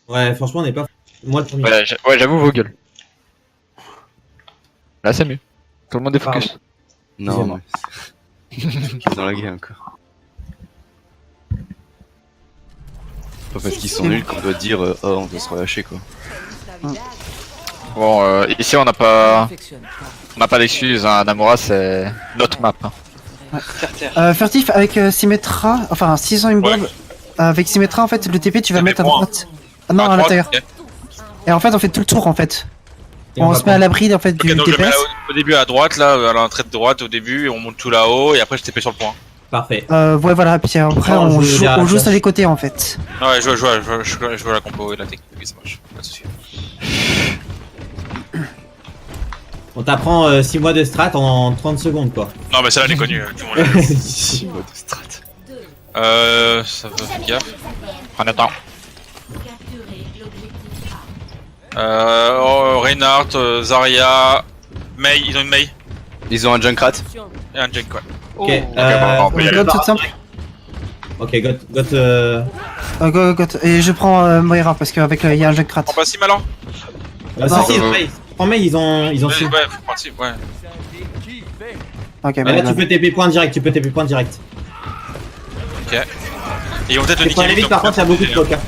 Ouais, franchement, on n'est pas. Moi, le premier. Ouais, j'avoue vos gueules. Là, c'est mieux. Tout le monde est focus. Non, mais... dans la game encore. Pas parce qu'ils sont nuls qu'on doit dire oh on doit se relâcher quoi. Bon, ici on n'a pas d'excuses, hein. Namura c'est notre map. Hein. Terre. Furtif avec Symmetra, enfin s'ils ont une bombe, avec Symmetra en fait le TP tu vas mettre à droite. Ah non, à l'intérieur. Ok. Et en fait on fait tout le tour en fait. Et On va se met à l'abri en fait Ok, du donc je mets DPS. au début à droite, là, à l'entrée de droite au début, et on monte tout là-haut, et après je TP sur le point. Parfait. Ouais voilà, puis après Non, on je veux joue, dire, on joue ça. sur les côtés en fait. Ouais, je vois la compo et la technique, oui, ça marche, pas de soucis. On t'apprend 6 mois de strat en 30 secondes quoi. Non, mais celle-là, elle est connue, tout le monde l'a. 6 mois de strat. Ça va, fais gaffe. En attendant. Capturez l'objectif A. Reinhardt, Zarya, Mei, ils ont une Mei. Ils ont un Junkrat. Et un Junk, ouais. Ok, bon, on peut y aller. God tout simple. Ok, got Go. Et je prends Moira parce qu'avec il y a un Junkrat. Prends pas Sim alors. si, May. Prends May, ils ont Ouais, su. faut prendre Sim, ouais. Ok, Ah, bah, là, bah. tu peux TP point direct, Ok. Et ils vont peut-être le Il faut aller niquer. vite, par contre, il y a beaucoup de blocs. Hein.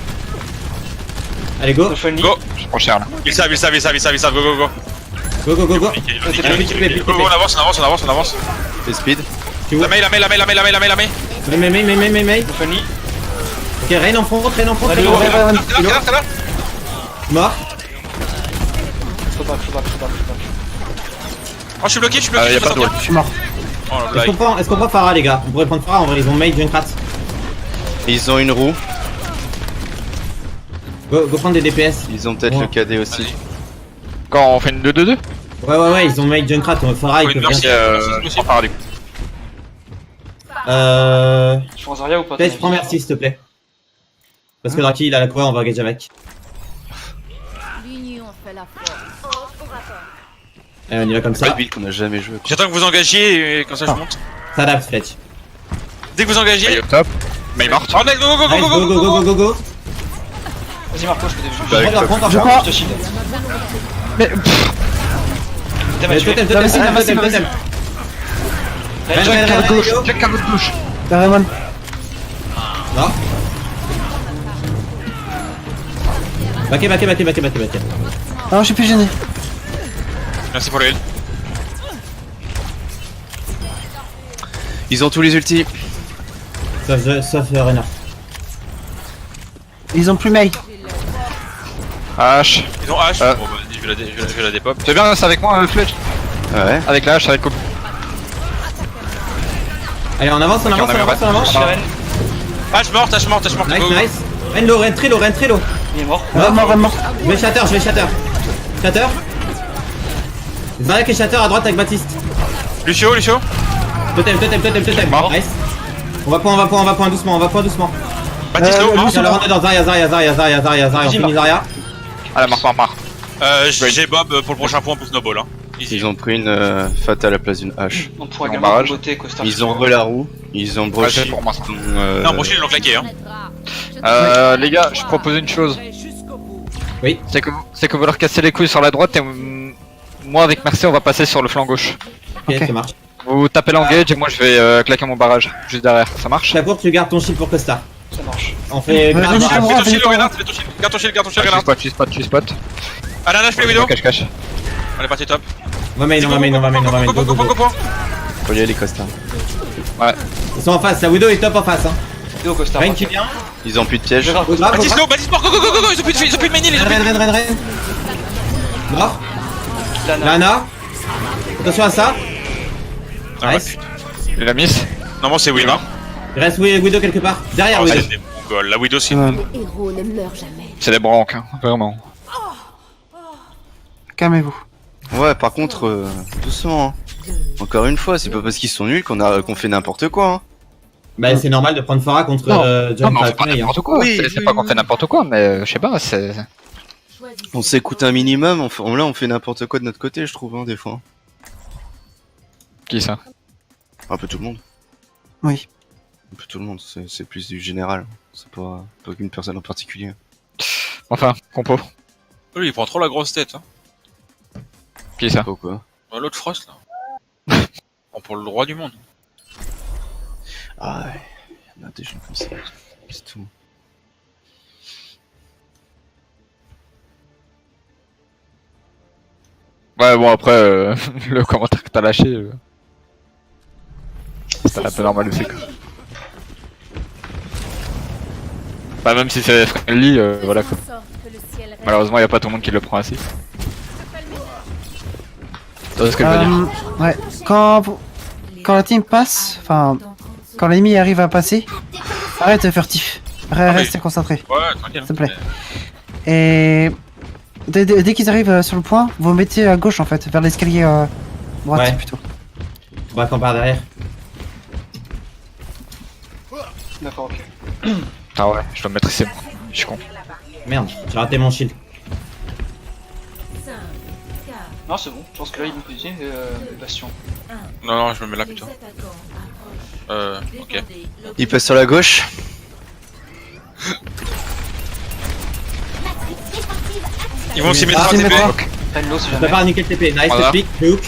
Allez, go. Go. Je prends cher là. Ils savent, go. Go. Go, TP. on avance. Et speed. Tu vois. La Mei. May. Ok, Rain en front. Mort. Oh, je suis bloqué, Y'a pas de wall. Je suis mort. Oh, la blague. Est-ce qu'on prend Pharah, les gars? On pourrait prendre Pharah, en vrai, ils ont May, Junkrat. Ils ont une roue. Go prendre des DPS. Ils ont peut-être Ouais. le KD aussi. Vas-y. Quand on fait une 2-2-2 Ouais, ils ont May, Junkrat. Pharah, Faut ils une peuvent merci, rien. aussi par du coup. Je prends Zarya ou pas? Peut-être prends merci, s'il te plaît. Parce que Draki, il a la cour, on va engage avec. L'union fait la force. Allez, on y va comme C'est pas ça. une build qu'on a jamais joué. J'attends que vous engagiez et comme ça je monte. S'adapte, Fletch. Dès que vous engagez. Top. Mais morte. Oh, next, go. Nice, go. Vas-y Marco, je peux déjouer. Bah, avec Prends, le- prends, Je prends. crois. Je te shield. Mais T'es Totem. Rain, gauche. Check à votre gauche. Raymond. Non. Backé. Non, je suis plus gêné. Merci pour le heal. Ils ont tous les ultis. Sauf Reinhardt. Ils ont plus May. H. Ils ont H. Euh. Bon, bah, je vais la dépop. Tu veux bien rester avec moi, Fletch? Ouais. Avec la H, avec le. Allez, on avance. Je suis Ren. H morte. Nice. Go. Rain low, très low. Il est mort. Mort. Je vais shatter. Shatter. Zarya qui est shatter à droite avec Baptiste. Lucio. Totem. Nice. On va point doucement. Baptiste, mort. Tiens, le rentre dans Zarya. On finit Zarya. Ah la mort. J'ai Bob pour le prochain point pour Snowball. Hein. Easy. Ils ont pris une fatale à la place d'une hache. On pourra Bon également barrage. voter Costa. Ils ont re la roue. Ils ont broché. c'est pour moi, ça. Non, prochain ils l'ont claqué. Hein. Les gars, je propose une chose. Oui. C'est que vous leur cassez les couilles sur la droite et moi avec Mercy on va passer sur le flanc gauche. Ok, Ok. ça marche. Vous tapez l'engage et moi je vais claquer mon barrage juste derrière. Ça marche? Chapeau, tu gardes ton shield pour Costa. Ça marche. On fait Ouais, grave vas-y, barrage. Cameron. Fais ton shield, Renard. Garde ton shield, Tu spot. Ah, là, je fais Widow. Cache. On est parti top. On va main. Go. Faut y aller, Costa. Ils sont en face, la Widow est top en face. Hein. Vidéo Costa. Rain qui vient. Ils ont plus de piège. Go grave. Baptiste low, Baptiste mort. Go. Ils ont plus de menil. Rain. Mort. Lana. Attention à ça. Nice. Il a miss. Normalement, c'est win. Hein. Il reste Widow quelque part. Derrière Oh, Widow. c'est des mongols. La Widow, c'est. Le héros ne meurt jamais. C'est des branques, hein, vraiment. Calmez-vous. Ouais, par contre, doucement. Hein. Encore une fois, c'est pas parce qu'ils sont nuls qu'on fait n'importe quoi. Hein. Bah, c'est normal de prendre Pharah contre Non, John mais on fait pas May, hein. n'importe quoi. Oui, C'est pas qu'on fait n'importe quoi, mais je sais pas, c'est. On s'écoute un minimum. Là, on fait n'importe quoi de notre côté, je trouve, hein, des fois. Qui ça? Un peu tout le monde. Oui. Un peu tout le monde, c'est plus du général. C'est pas qu'une personne en particulier. Enfin, compo. Lui, il prend trop la grosse tête. Hein. Qui est ça? Pas quoi. L'autre Frost, là. On pour le roi du monde. Ah ouais, il y en a des gens comme ça. C'est tout. Ouais, bon, après, le commentaire que t'as lâché, c'est un peu normal aussi, quoi. Bah, même si c'est friendly, voilà, quoi. Malheureusement, y a pas tout le monde qui le prend ainsi. Tu vois ce que je veux dire? Ouais, quand la team passe, enfin, quand l'ennemi arrive à passer, arrête furtif. Reste concentré, Ouais, tranquille. s'il te plaît. Et dès qu'ils arrivent sur le point, vous mettez à gauche en fait, vers l'escalier droite Ouais. plutôt. Bref, on part derrière. D'accord, ok. Ah ouais, je dois me mettre ici, moi. Je suis con. Merde, j'ai raté mon shield. Non, c'est bon, je pense que là ils vont positionner Bastion. Non, non, je me mets là plutôt. Ok. Il passe sur la gauche. Ils vont s'y mettre Ah, à c'est TP. bon. Prenne-l'eau si Je jamais. prépare à niquer le TP. Nice, Voilà. te pique, hook.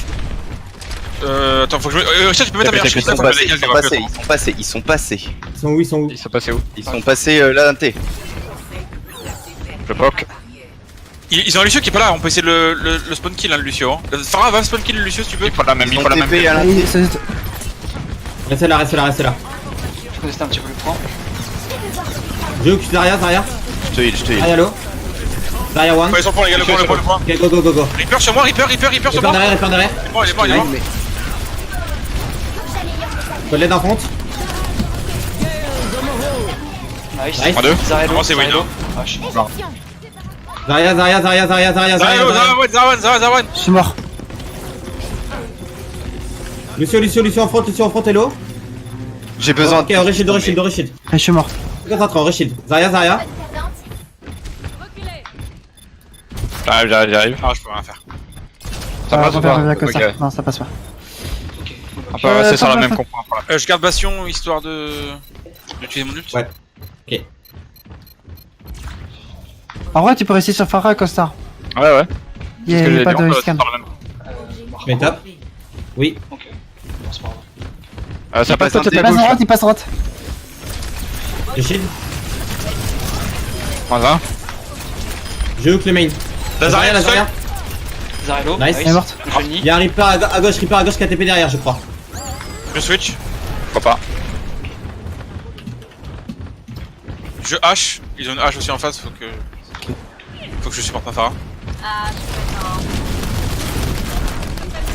Attends, faut que je me. Tiens, tu peux mettre ta meilleure Ils shield, sont faut que passés, je ils sont passés, ils sont passés, ils sont passés. Ils sont où? Ils sont où? Ils sont passés où? Ils sont passés là d'un T. Je poke. Ils ont un Lucio qui est pas là, on peut essayer le spawn kill, hein, le Lucio. Hein. Farah, va spawn kill le Lucio si tu peux. Il faut la même, Ils il ont faut la même. TP à Ah, l'un. Restez là, restez là, restez là. Je peux tester un petit peu le point. Je hook, Zarya, Zarya. Je te heal, je te heal. Zarya low. Zarya one. Ouais, ils sont pour les gars, le point, le point, le point. Ok, go, go, go, go. Reaper sur moi, Reaper sur Reaper moi. derrière, Reaper derrière. Il est mort, il est mort, il est mort. Faut l'aide en front. Nice. Nice. En deux. Zarello, Moi, c'est Zarello. Window. Ah, je suis Zarya, Zarya, Zarya, Zarya, Zarya, Zarello, Zarya. Zarwan. Je suis mort. Lucio, Lucio, Lucio en front, hello. J'ai besoin Ok, reshield, reshield, reshield. Je suis mort. Concentre, reshield. Zarya, Zarya. J'arrive. Ah, je peux rien faire. Ça passe ou pas? Vers comme ça. Ok. Non, ça passe pas. ok. On peut rester sur la attends, même attends. compo. Voilà. Je garde Bastion histoire d'utiliser mon ult. Ouais. Ok. En vrai, tu peux rester sur Farah et Costa. Ouais, ouais. Il Parce que y a j'ai pas dit, on de peut scan. rester sur la même. Mais top. Oui. Ok. Bon, c'est pas grave. Ça passe peut-être Il à passe à gauche. droite, il passe à droite. Je shield. Moins un. Je hook le main. Zarya, la seul. Zarya. Zarello, Nice. Elle est morte. Je le nie. Il y a un Reaper à gauche qui a TP derrière, je crois. Je switch. Pourquoi pas? Je hache. Ils ont une hache aussi en face, faut que je supporte ma Farah.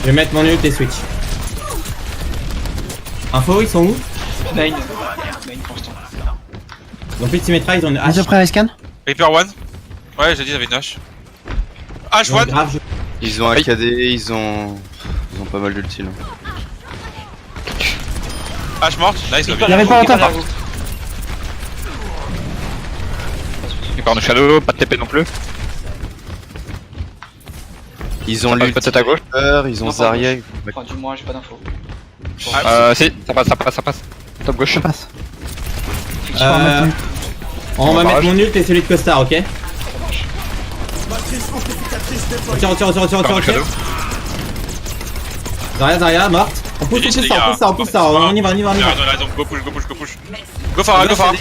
Je vais mettre mon ult et switch. Info, ils sont où? Main. Main constant. Ils ont plus de Symmetra, ils ont une hache. Ils ont pris un scan. Reaper one. Ouais, j'ai dit, ils avaient une hache. Hache Ils ont one. grave, Ils ont un KD, ils ont pas mal d'ulti là. Hache morte. Nice, Il lobby. y avait pas Reaper autant. derrière vous. Il part de Shadow, pas de TP non plus. Ils ont Ça passe l'ulti peut-être à gauche. Reaper, ils ont Non, pas à Zarya. Enfin, du moins, j'ai pas d'infos. Si, ça passe. Top gauche. Ça passe. On va On mettre barrage. mon ult et celui de Costard, ok? Tire. Shadow. Zarya, morte. On pousse Allez, les ça, gars. on pousse ça. On y va. Il a raison, go push. Go Farah, go Farah.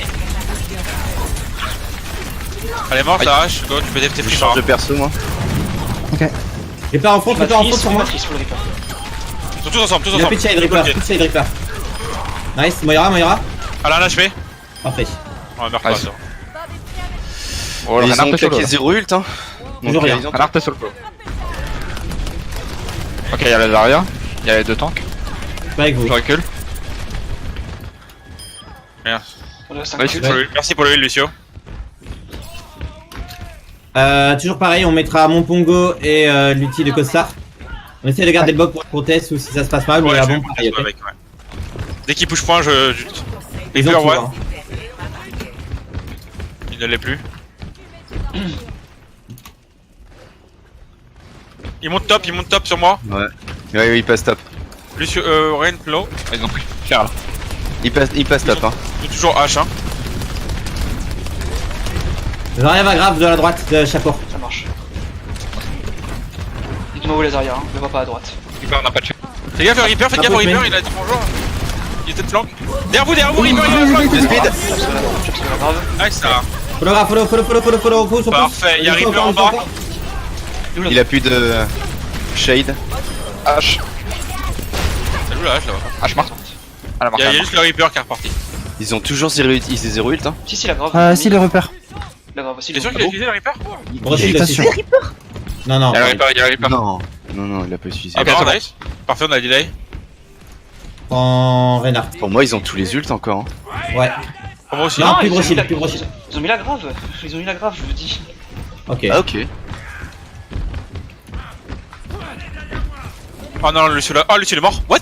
Elle est morte, la hache. Go, tu peux DFT Je free change Farah. de perso moi. Ok. Reaper en front sur moi. Matrice pour le Reaper. Ils sont tous ensemble, Il a pitch shade Reaper. Nice, Moira. Elle a un HP. Parfait. On meurt pas, Nice. ça. Oh, le Ils renard ont t'es solo. claqué 0 ult hein. Toujours rien. ils ont- Renard t'es solo. Ok, y'a les Zarya. Y'a les deux tanks. Pas avec vous. Je recule. Merde. On reste un Ouais, coup. Merci pour le heal, Lucio. Toujours pareil, on mettra mon Pongo et l'ulti de Costard. On essaie de garder le bloc pour le contest ou si ça se passe mal, mais Ouais, là je vais bon, pareil, ok. avec, ouais. Dès qu'il push point, je. Ils ont Reaper tout, one. hein. Il ne l'est plus. Il monte top sur moi. Ouais, il passe top. Lucio, Rain, low. Ils ont pris. Cher là. Il passe top, hein. J'ai toujours H, hein. Zarya va grave de la droite de chapeau. Ça marche. Dites-moi où les arrières, hein. Je le vois pas à droite. Reaper, on n'a pas tué. Fais gaffe au Reaper, fais gaffe au Reaper, il a dit bonjour. Il était de flanc. Derrière vous, Reaper, il est de flanc. Le speed. C'est pas grave. Ah, ça. Follow grave, follow, pousse, on pousse. Parfait, il y a Reaper en bas. Il a plus de shade. H. C'est où la H là-bas? H mort. Ah, la Il y a juste le Reaper qui est reparti. Ils ont toujours zéro ult, hein. Si, la grave. Si, les repères. La grave aussi. T'es sûr qu'il a utilisé le Reaper? Brochille Pas aussi. sûr. Non, non. Il y a le Reaper, il y a le Reaper. Non, il a pas utilisé. Ah Ok, bah c'est bon. nice. Parfait, on a delay. En Reinhardt. Pour moi, ils ont tous les ults encore. Hein. Ouais. Pour moi aussi. Non, plus ils ont Brochille, mis la- plus Brochille. Ils ont mis la grave. Ils ont mis la grave, je vous dis. Ok. Ah, ok. Oh non, Lucio là. Oh, Lucio il est mort. What?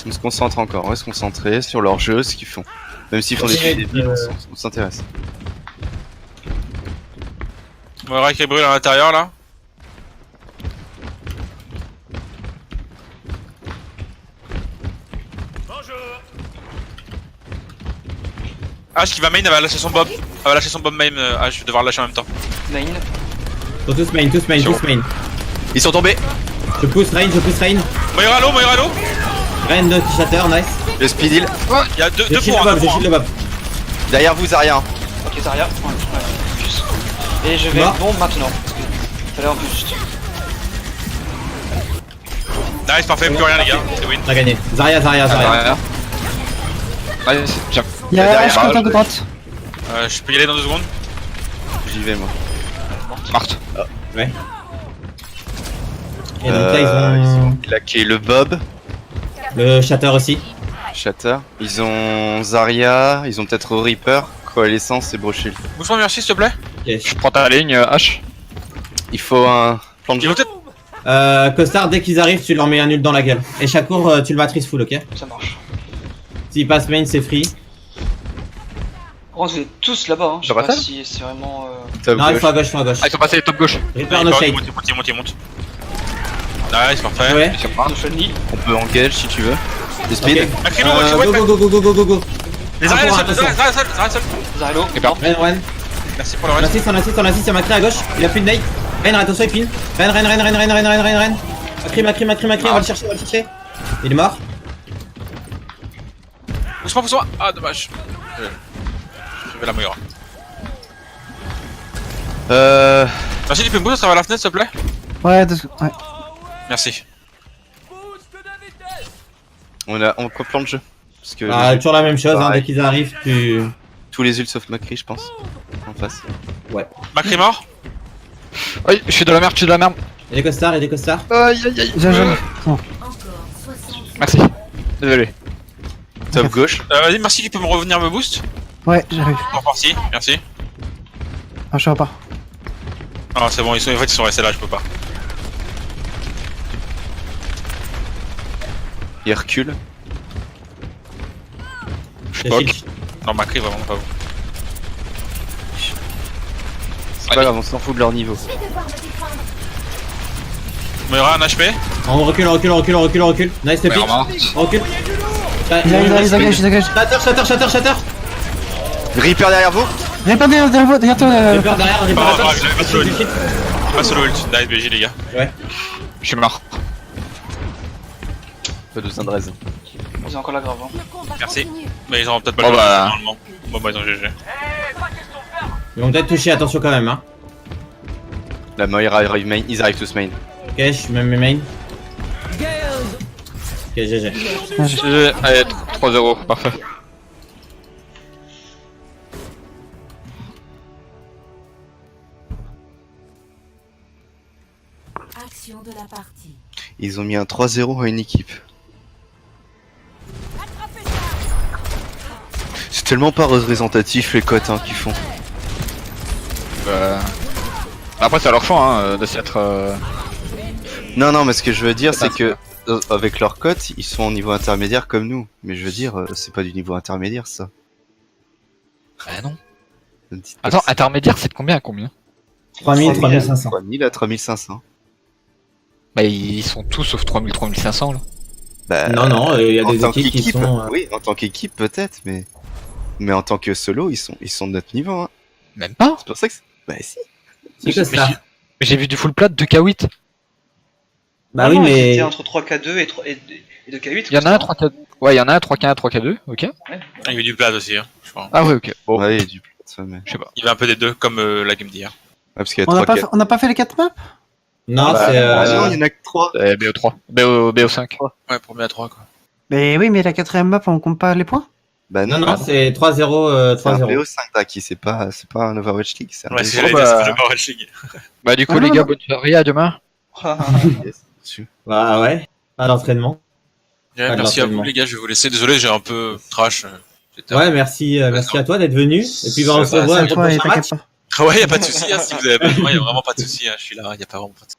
On se concentre encore, on va se concentrer sur leur jeu, ce qu'ils font. Même s'ils font des Ouais, débiles, on s'intéresse. Moira qui brûle à l'intérieur là. H qui va main, elle va lâcher son bob. Elle va lâcher son bob main, H, je vais devoir le lâcher en même temps. Main. Sont tous main. Ils sont tombés. Je pousse Rain. Moira low. Rain de Shatter, nice. Le speed heal. Il y a deux Je shield points. le bob, je shield le bob. Derrière vous, Zarya. Ok, Zarya. Ouais, juste. Et je vais Mort. bon maintenant. Parce que tout à l'heure, juste. Nice, parfait, plus rien les gars. C'est win. On a gagné. Zarya. Allez, jump. Il y a Derrière, H content de droite. Je peux y aller dans 2 secondes. J'y vais, moi. Morte. Ouais. Et donc là, ils ont claqué le Bob, le Shatter aussi. Shatter. Ils ont Zarya, ils ont peut-être Reaper, Coalescence et Brochil. Bouge-moi, merci s'il te plaît. Ok. Je prends ta ligne H. Il faut un plan de Ils jeu. vont peut-être. Costard, dès qu'ils arrivent, tu leur mets un ult dans la gueule. Et Shakur, tu le matrices full, ok? Ça marche. S'ils passent main, c'est free. Par contre, vous êtes tous là-bas, hein. Je sais Ça va, pas ça si c'est vraiment. Top Non, il gauche. faut à gauche, Ah, ils sont passés top gauche. Reaper no shade. Il monte. Nice, parfait. Ouais. Ils sont pas. No friendly. On peut engage si tu veux. Les speed. Ok. Macrino, Go. Les arrêts Attention. seuls. Zarya low. Et par- Ren. Merci pour le On reste. assiste, il y a Macri à gauche. Il a plus de nade. Ren, attention, il pin. Ren. Macri, on va le chercher. Il est mort. Pousse-moi. Ah, dommage. Je vais la Moira. Merci, tu peux me booster à travers la fenêtre s'il te plaît? Ouais. Merci. On coupe plan de jeu. Parce que Ah, toujours la même chose, hein, Pareil. dès qu'ils arrivent, tu. tous les ults sauf Macri, je pense. En face. Macri mort? Oui, je suis de la merde, Et des costards. Aïe aïe aïe. J'aime. Encore 60. Merci. Désolé. Top gauche. Vas-y, merci, tu peux me revenir me boost? Ouais, j'arrive. Reparti, merci. Ah, je repars. Ah, c'est bon, en fait, ils sont restés là, je peux pas. Il recule. Le Ok. shield. Non, Macri, vraiment pas bon. C'est pas grave, on s'en fout de leur niveau. Moira, un HP. On recule. Nice, le Ouais, pick. remarque. On recule. Ils engagent. Shatter. Reaper derrière vous. Viens pas derrière toi. Reaper derrière, Pas grave, il avait pas solo du ult. shield. Pas solo ult. Nice, BG, les gars. Je suis mort. Pas besoin de raison. Ils ont encore la grave, hein. Merci. Mais ils auront peut-être pas Bon, le bah. normalement. Bon, bah, ils ont GG. Ils vont peut-être toucher, attention quand même, hein. La Moira arrive main, ils arrivent tous main. Ok, je suis même mes mains. Ok, GG. GG. Allez, 3-0. Parfait. Action de la partie. Ils ont mis un 3-0 à une équipe. C'est tellement pas représentatif les cotes qu'ils font. Après, c'est leur choix hein, de s'être. Non, mais ce que je veux dire, C'est c'est que avec leurs cotes, ils sont au niveau intermédiaire comme nous. Mais je veux dire, c'est pas du niveau intermédiaire ça. Ah non. Ne dites pas Attends, que c'est intermédiaire, c'est de combien à combien? 3000, 3500. 3000 à 3500. Bah, ils sont tous sauf 3000, 3500 là. Bah, Non, il y a en des tant équipes qui qu'équipe, sont... oui, en tant qu'équipe peut-être, mais en tant que solo, ils sont de notre niveau. Hein. Même pas. C'est pour ça que. Bah si. C'est que ça. Mais j'ai vu du full plat de 2K8. Bah oui, Non, mais... C'était entre 3K2 et 2K8. Il y en a un 3K... Ouais, il y en a un 3K1, 3K2, ok. Il y avait du plat aussi, hein, je crois. Ah ouais, ok. Bon, Ouais, il y a du plat, ça, mais. je sais pas. Il y avait un peu des deux, comme la game d'hier. Ouais, parce qu'il y a On n'a 3 pas, on n'a pas fait les 4 maps? Non, Bah, c'est... non, il y en a que 3. BO3. BO5. Ouais, premier à 3, quoi. Mais oui, mais la 4ème map, on compte pas les points? Bah Non, non, non, c'est 3-0, c'est un 3-0. BO5 Taki, c'est pas un Overwatch League, c'est un Ouais, BO5. c'est j'allais bah- dire, c'est le Overwatch League. Bah du coup, Ah, les non, gars, non. bonne soirée, à demain. Yes, dessus. Bah ouais, à l'entraînement. Ouais, Pas de merci à vous l'entraînement. les gars, je vais vous laisser. Désolé, j'ai un peu trash. J'étais- Ouais, merci à toi d'être venu. Et puis, bah, on se Ça va, revoit C'est à à le toi et prochain match. t'inquiète pas. Ah ouais, y a pas de souci, hein, si vous avez besoin, y a vraiment pas de souci, hein, je suis là, y a pas vraiment pas de souci.